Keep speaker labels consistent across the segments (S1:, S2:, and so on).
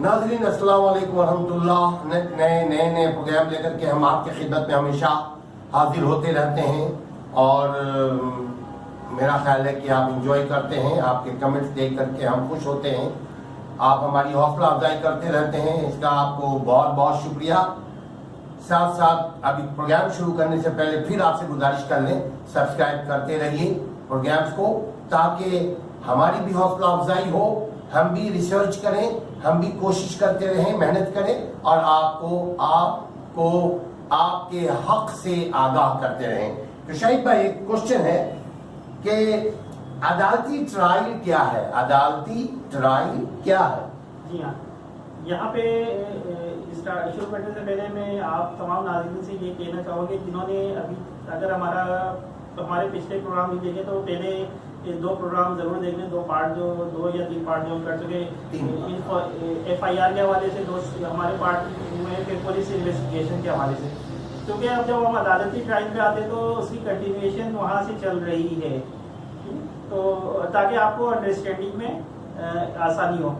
S1: नाज़रीन अस्सलाम वालेकुम वरहमतुल्लाह। नए प्रोग्राम लेकर के हम आपकी खिदमत में हमेशा हाजिर होते रहते हैं और मेरा ख्याल है कि आप इंजॉय करते हैं। आपके कमेंट्स देख करके हम खुश होते हैं, आप हमारी हौसला अफजाई करते रहते हैं, इसका आपको बहुत बहुत शुक्रिया। साथ साथ अभी प्रोग्राम शुरू करने से पहले फिर आपसे गुजारिश कर लें, सब्सक्राइब करते रहिए प्रोग्राम्स को, ताकि हमारी भी हौसला अफजाई हो, हम भी रिसर्च करें, हम भी कोशिश करते रहें, मेहनत करें और आपको आपके हक से आगाह करते रहें। तो शाहिद भाई, एक क्वेश्चन है कि अदालती ट्रायल क्या है? अदालती ट्रायल क्या है?
S2: जी हाँ, यहाँ पे शुरू करने से पहले मैं आप तमाम नाज़रीन से ये कहना चाहूँगी जिन्होंने अभी अगर हमारे पिछले प्रोग्राम भी देखे तो पहले ये 2 प्रोग्राम जरूर देख लें, 2 या 3 पार्ट जो हम कर चुके। FIR के हवाले से 2 हमारे पार्ट में, फिर पुलिस इन्वेस्टिगेशन के हवाले से, क्योंकि अब जब हम अदालती ट्रायल पे आते तो उसकी कंटिन्यूएशन वहाँ से चल रही है, तो ताकि आपको अंडरस्टैंडिंग में आसानी हो।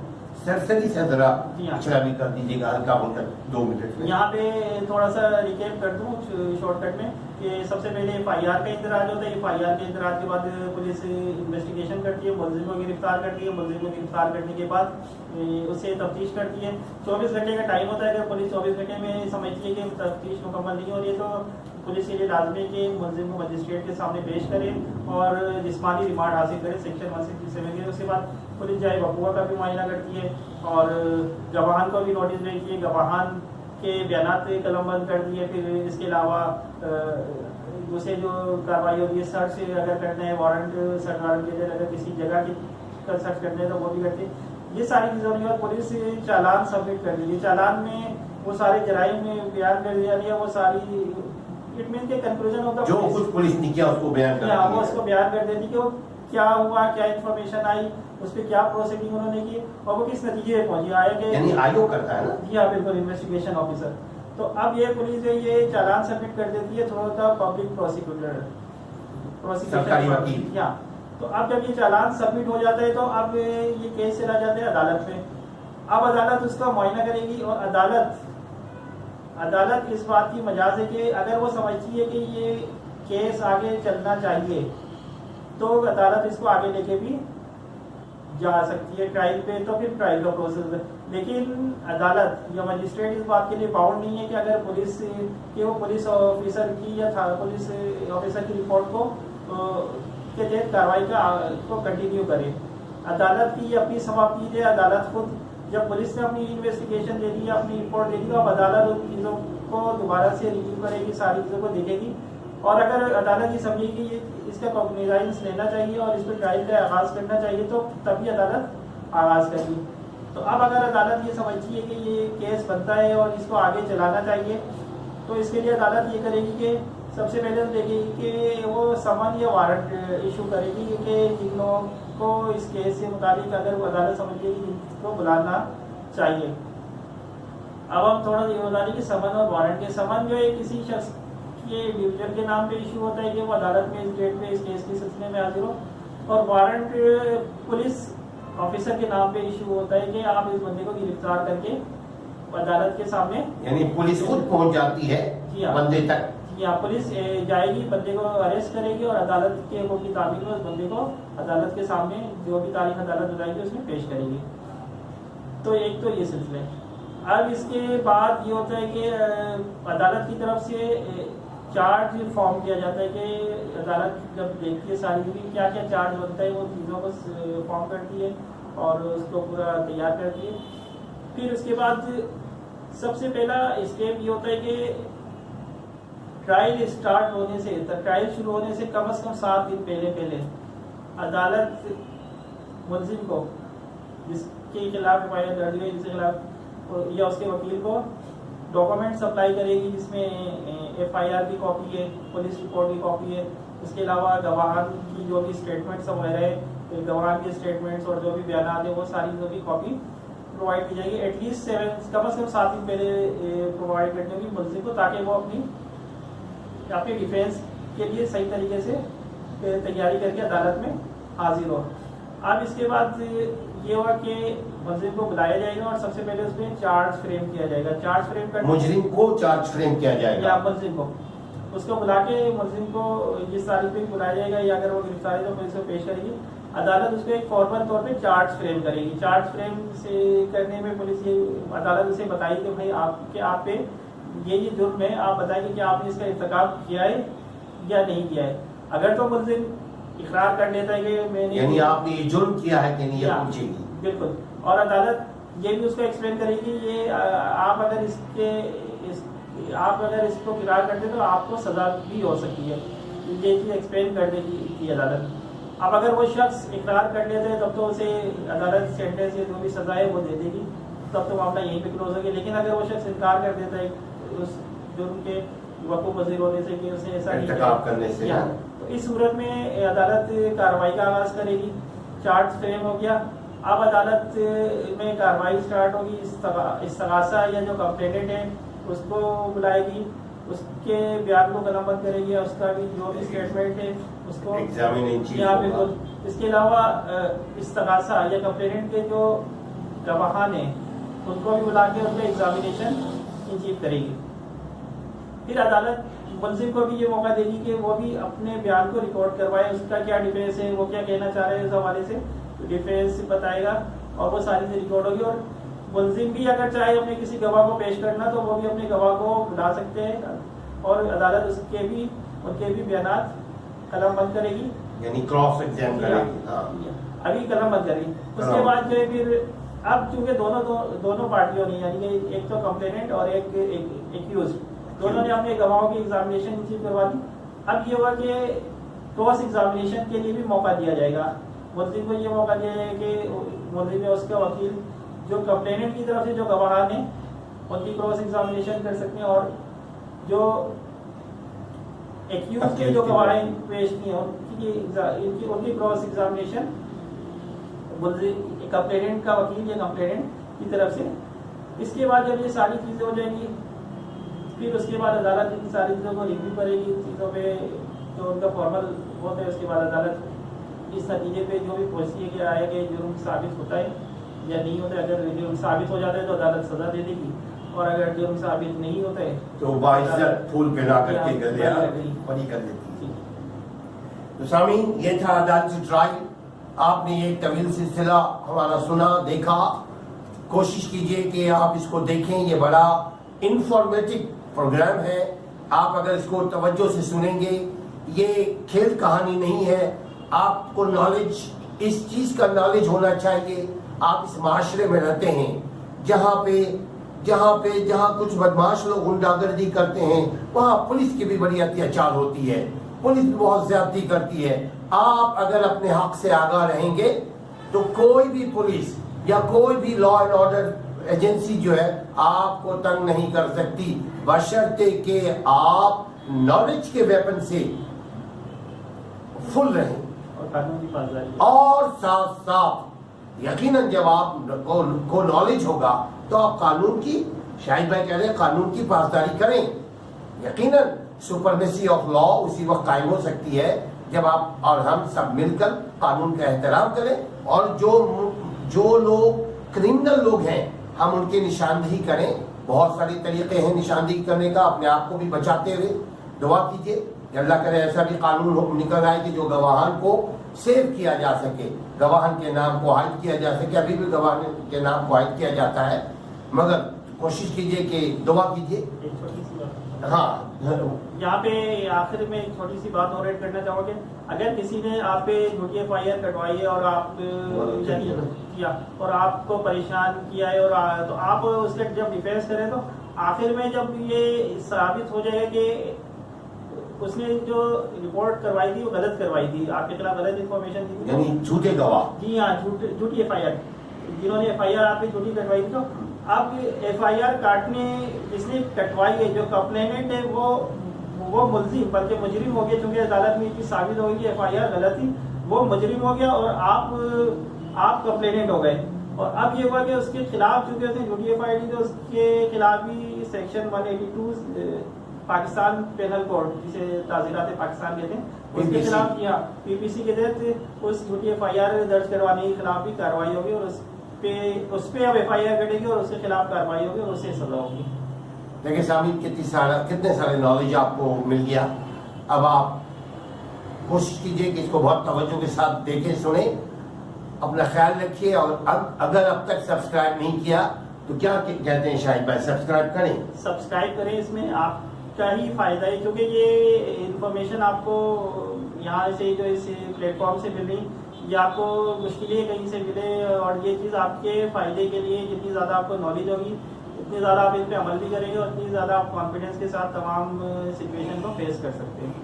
S1: सरसरी से जरा पिछड़ा भी कर दीजिएगा, हल्का बोलकर 2 मिनट में।
S2: यहाँ पे थोड़ा सा रिकेप कर दूँ शॉर्टकट में कि सबसे पहले FIR का इंतराज होता है। FIR के इंतराज के बाद पुलिस इन्वेस्टिगेशन करती है, मुलजिम को गिरफ्तार करती है। मुलजिम को गिरफ्तार करने के बाद उससे तफ्तीश करती है। 24 घंटे का टाइम होता है। अगर पुलिस 24 घंटे में समझती है कि तफ्तीश मुकम्मल नहीं हो रही है तो पुलिस के लिए लाजमी है कि मुलजिम को मजिस्ट्रेट के सामने पेश करे और जिस्मानी रिमांड हासिल करे सेक्शन 167 के। उसके बाद पुलिस जाए वक़ूआ का भी मुआयना करती है और गवाहान को भी नोटिस भेजती है, गवाहान के बयानात कलमबंद कर दिए। फिर इसके अलावा दूसरे जो कार्रवाई होती है, सर्च अगर करना है, सर्च वारंट के लिए अगर किसी जगह की सर्च करना है तो वो भी करती है। ये सारी चीज़ों के बाद पुलिस चालान सबमिट कर दी है। चालान में वो सारे जराइम में बयान कर दिया गया, वो सारी इट मीन के कंक्लूजन होता है
S1: जो कुछ पुलिस ने किया उसको बयान कर दिया,
S2: वो उसको बयान कर देती कि वो क्या हुआ, क्या इन्फॉर्मेशन आई, उस पर क्या प्रोसीडिंग उन्होंने की और वो किस नतीजे पे पहुंची। आगे
S1: यानी आयोग करता है ना? जी
S2: हाँ, बिल्कुल, इन्वेस्टिगेशन ऑफिसर। तो अब ये पुलिस जो ये चालान सबमिट कर देती है थ्रू द पब्लिक प्रोसिक्यूटर,
S1: सरकारी वकील।
S2: तो अब जब ये चालान सबमिट हो जाता है तो अब ये केस चला जाता है अदालत में। अब अदालत उसका मुआयना करेगी और अदालत इस बात की मजाज है कि अगर वो समझती है कि ये केस आगे चलना चाहिए तो अदालत इसको आगे लेके भी जा सकती है ट्रायल पे, तो फिर ट्रायल का प्रोसेस है। लेकिन अदालत या मजिस्ट्रेट इस बात के लिए बाउंड नहीं है कि अगर पुलिस ऑफिसर की या पुलिस ऑफिसर की रिपोर्ट को के तहत कार्रवाई को कंटिन्यू करे। अदालत की अपनी समाप्ति है। अदालत खुद जब पुलिस ने अपनी इन्वेस्टिगेशन दे दी, अपनी रिपोर्ट दे दी, तो अब अदालत उन चीज़ों को दोबारा से रिव्यू करेगी, सारी चीज़ों को देखेगी और अगर अदालत ये समझेगी कि ये इसका कॉग्निजाइंस लेना चाहिए और इस पर ट्रायल का आगाज़ करना चाहिए तो तभी अदालत आगाज़ करेगी। तो अब अगर अदालत ये समझती है कि ये केस बनता है और इसको आगे चलाना चाहिए तो इसके लिए अदालत ये करेगी कि सबसे पहले तो देखेगी कि वो समन या वारंट इशू करेगी कि जिन लोगों को इस केस से मुताबिक अगर वो अदालत समझेगी कि जिनको बुलाना चाहिए। अब हम थोड़ा ये बता दें कि समन और वारंट के समन जो है किसी शख्स के इंडिविजुअल के नाम पे इशू होता है कि वो अदालत में इस डेट पे इस केस के सिलसिले में हाजिर हो, और वारंट पुलिस ऑफिसर के नाम पे इशू होता है कि आप इस बंदे को गिरफ्तार करके अदालत के सामने,
S1: यानी पुलिस खुद पहुंच जाती है बंदे तक।
S2: या पुलिस जाएगी, बंदे को अरेस्ट करेगी और अदालत के हुक्म की तामील में उस बंदे को अदालत के सामने जो भी तारीख अदालत बुलाएगी उसमें पेश करेगी। तो एक तो ये सिलसिला है। अब इसके बाद ये होता है कि अदालत की तरफ से चार्ज फॉर्म किया जाता है कि अदालत जब देखती है सारी चीज़ें क्या क्या चार्ज बनता है वो चीज़ों को फॉर्म करती है और उसको पूरा तैयार करती है। फिर उसके बाद सबसे पहला स्टेप ये होता है कि ट्रायल स्टार्ट होने से, ट्रायल शुरू होने से कम 7 दिन पहले अदालत मुलजिम को जिसके खिलाफ एफआईआर दर्ज हुई, जिसके खिलाफ या उसके वकील को डॉक्यूमेंट सप्लाई करेगी जिसमें FIR की कॉपी है, पुलिस रिपोर्ट की कॉपी है, इसके अलावा गवाहान की जो भी स्टेटमेंट्स वगैरह है, गवाहान के स्टेटमेंट्स और जो भी बयान है वो सारी चीज़ों की कॉपी प्रोवाइड की जाएगी। एटलीस्ट कम से कम 7 दिन पहले प्रोवाइड करनी होगी मुलजिम को, ताकि वो अपनी डिफेंस के लिए सही तरीके से तैयारी करके अदालत में हाजिर हो। अब इसके बाद ये हुआ कि मुलजिम को बुलाया जाएगा और सबसे पहले उसमें चार्ज फ्रेम किया जाएगा। चार्ज फ्रेम कर
S1: मुजरिम को चार्ज फ्रेम किया जाएगा
S2: या मुलजिम को, उसको बुला के मुलजिम को जिस तारीख पे बुलाया जाएगा या अगर वो गिरफ्तार है तो पुलिस को पेश करेगी। अदालत उसको एक फॉर्मल तौर पे चार्ज फ्रेम करेगी। चार्ज फ्रेम से करने में पुलिस ये अदालत उसे बताएगी कि भाई आप पे ये जुर्म है, आप बताएंगे कि आपने इसका इर्तिकाब किया है या नहीं किया है। अगर तो मुलजिम इकरार कर लेता है कि मैंने,
S1: यानी आपने ये जुर्म किया है कि नहीं, ये पूछेगी।
S2: बिल्कुल। और अदालत ये भी उसको एक्सप्लेन करेगी ये आप अगर इसको इकरार करते तो आपको सजा भी हो सकती है, ये चीज एक्सप्लेन कर देगी अदालत। अब अगर वो शख्स इकरार कर लेते हैं तब तो उसे अदालत सेंटेंस या जो भी सजा है वो दे देगी, तब तो मामला यहीं पे क्लोज होगी। लेकिन अगर वो शख्स इनकार कर देता है उस जुर्म के वक़्फ़ पज़ीर होने से कि उसने ऐसा
S1: इर्तिकाब करने से,
S2: तो इस सूरत में अदालत कार्रवाई का आगाज करेगी। चार्ज फ्रेम हो गया। अब अदालत में कार्रवाई स्टार्ट होगी। इस्तगासा या जो कंप्लेनेंट है उसको बुलाएगी, उसके बयान को कलमबंद करेगी, उसका भी जो भी स्टेटमेंट है उसको यहाँ पे। इसके अलावा इस्तगासा या कंप्लेनेंट के जो गवाहान हैं उनको भी बुला के उनका एग्जामिनेशन इन चीफ करेगी। फिर अदालत मुलजिम को भी ये मौका देगी कि वो भी अपने बयान को रिकॉर्ड करवाए, उसका क्या डिफेंस है, वो क्या कहना चाह रहे हैं इस हवाले से, तो डिफेंस बताएगा और वो सारी चीज़ रिकॉर्ड होगी। और मुलजिम भी अगर चाहे अपने किसी गवाह को पेश करना तो वो भी अपने गवाह को बुला सकते हैं और अदालत उनके भी बयान कलमबंद करेगी,
S1: यानी क्रॉस एग्जाम करेगी।
S2: अभी कलमबंद करेगी। उसके बाद जो है फिर अब चूंकि दोनों पार्टियों ने, यानी कि एक तो कंप्लेनेंट और एक एक्यूज, दोनों ने अपने गवाहों की एग्जामिनेशन रिसीव करवा दी। अब ये हुआ कि क्रॉस एग्जामिनेशन के लिए भी मौका दिया जाएगा। मुलजिम को ये मौका दिया जाएगा कि मुलजिम या उसका वकील जो कंप्लेनेंट की तरफ से जो गवाहान हैं उनकी क्रॉस एग्जामिनेशन कर सकते हैं और जो एक्यूज के जो गवाहें पेश की हैं उनकी क्रॉस एग्जामिनेशन कंप्लेनेंट का वकील या कंप्लेनेंट की तरफ से। इसके बाद जब ये सारी चीज़ें हो जाएंगी फिर उसके बाद अदालत इन सारी चीज़ों को रिव्यू करेगी, चीज़ों पे जो उनका फॉर्मल होता है। उसके बाद अदालत इस नतीजे पे जो भी पहुँचती है कि आया कि जुर्म साबित होता है या नहीं होता है। अगर जुर्म साबित हो जाता है तो अदालत सजा दे देगी और अगर जुर्म साबित नहीं होता है
S1: तो बाइज्जत फूल पहना करके बरी कर देती है। तो सामीन, ये था अदालती ट्रायल। आपने ये तवील सिलसिला हमारा सुना, देखा। कोशिश कीजिए कि आप इसको देखें, ये बड़ा इंफॉर्मेटिव प्रोग्राम है। आप अगर इसको तवज्जो से सुनेंगे, ये खेल कहानी नहीं है। आपको नॉलेज, इस चीज का नॉलेज होना चाहिए। आप इस माशरे में रहते हैं जहाँ कुछ बदमाश लोग गुंडागर्दी करते हैं, वहाँ पुलिस की भी बड़ी अत्याचार होती है, पुलिस भी बहुत ज्यादती करती है। आप अगर अपने हक से आगाह रहेंगे तो कोई भी पुलिस या कोई भी लॉ एंड ऑर्डर एजेंसी जो है आपको तंग नहीं कर सकती, बशर्ते कि आप नॉलेज के वेपन से फुल रहें और साथ साथ यकीनन जब आपको नॉलेज होगा तो आप कानून की, शाहिद भाई कह रहे हैं, कानून की पासदारी करें। यकीनन सुपरमेसी ऑफ लॉ उसी वक्त कायम हो सकती है जब आप और हम सब मिलकर कानून का एहतराम करें और जो लोग क्रिमिनल लोग हैं हम उनकी निशानदेही करें। बहुत सारे तरीके हैं निशानदेही करने का, अपने आप को भी बचाते हुए। दुआ कीजिए अल्लाह करे ऐसा भी कानून निकल आए कि जो गवाहान को सेव किया जा सके, गवाहान के नाम को हाइड किया जा सके। अभी भी गवाहान के नाम को हाइड किया जाता है, मगर कोशिश कीजिए कि दुआ कीजिए। हाँ,
S2: यहाँ पे आखिर में छोटी सी बात और ऐड करना चाहोगे। अगर किसी ने आप पे झूठी FIR कटवाई है और आप किया और आपको परेशान किया है और तो आप उसके जब डिफेंस करें तो आखिर में जब ये साबित हो जाएगा कि उसने जो रिपोर्ट करवाई थी वो गलत करवाई थी, आपके खिलाफ गलत इन्फॉर्मेशन दी थी,
S1: यानी झूठे गवाह।
S2: जी हाँ, झूठी FIR, जिन्होंने FIR आप पे झूठी कटवाई थी। तो अब FIR काटने जिसने कटवाई है, जो कंप्लेनेंट है वो मुलजिम बल्कि मुजरिम हो गया, क्योंकि अदालत में ये साबित हो गई कि FIR गलत थी, वो मुजरिम हो गया और आप कंप्लेनेंट हो गए। और अब ये हुआ कि उसके खिलाफ चूंकि उसने झूठी FIR दी तो उसके खिलाफ भी सेक्शन 182 पाकिस्तान पेनल कोड जिसे ताज़ीरात पाकिस्तान कहते हैं, उसके
S1: PPC
S2: खिलाफ या PPC के तहत उस झूठी FIR दर्ज करवाने के खिलाफ भी कार्रवाई होगी और उस पे अब FIR कटेगी और उसके खिलाफ कार्रवाई होगी और उससे सजा होगी।
S1: देखिए सामिद, कितने सारे नॉलेज आपको मिल गया। अब आप कोशिश कीजिए कि इसको बहुत तवज्जो के साथ देखें, सुने, अपना ख्याल रखिए। और अगर अब तक सब्सक्राइब नहीं किया तो क्या कहते हैं शाहिद भाई, सब्सक्राइब करें।
S2: सब्सक्राइब करें, इसमें आपका ही फायदा है क्योंकि ये इंफॉर्मेशन आपको यहाँ से जो इस प्लेटफॉर्म से मिली, ये आपको मुश्किलें कहीं से मिले और ये चीज़ आपके फ़ायदे के लिए, जितनी ज़्यादा आपको नॉलेज होगी उतनी ज़्यादा आप इन पर अमल भी करेंगे और उतनी ज़्यादा आप कॉन्फिडेंस के साथ तमाम सिचुएशन को फेस कर सकते हैं।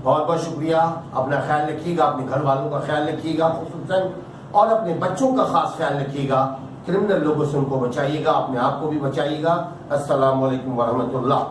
S1: बहुत बहुत शुक्रिया। अपना ख्याल रखिएगा, अपने घर वालों का ख्याल रखिएगा खुसूसन, और अपने बच्चों का खास ख्याल रखिएगा। क्रिमिनल लोगों से उनको बचाइएगा, अपने आप को भी बचाइएगा। अस्सलाम वालेकुम वरहमतुल्लाह।